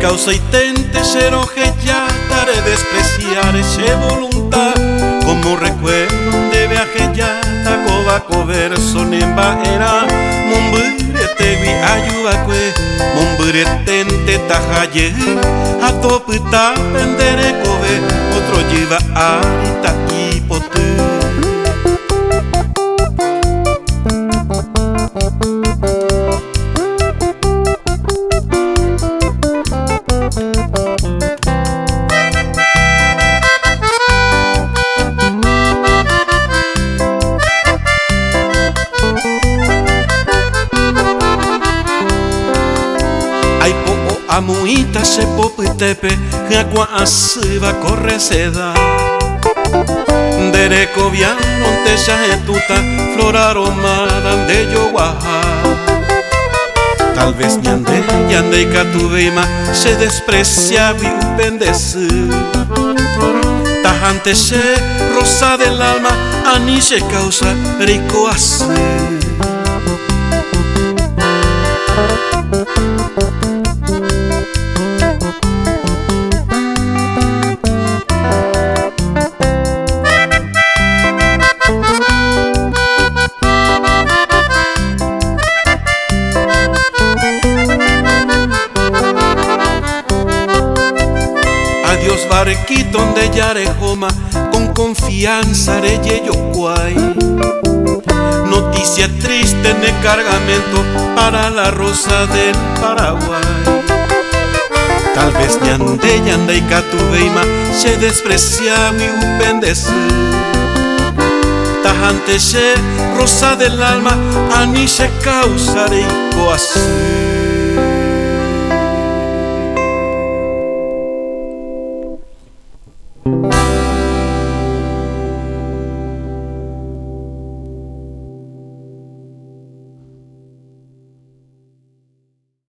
causa y tente seroje ya tare despreciar ese voluntad como recuerdo de viaje ya tacoba coverso nemba era mumbure tewi ayuakwe mumbure tente tajaye atopita pendere kobe otro lleva arita hipote. Amuita se popitepe, agua asiva corre seda. Dereco viaron te etuta, flor aromada de yoguaja. Tal vez ñande y catuveima se desprecia viupendece. Tajante se rosa del alma, ani se causa rico así. Adiós barquito de Yarejoma, con confianza reye yocuay. Noticia triste en el cargamento para la rosa del Paraguay. Tal vez ñande y catuveima se desprecia mi upendece. Tajante se rosa del alma, ani se causa rico así.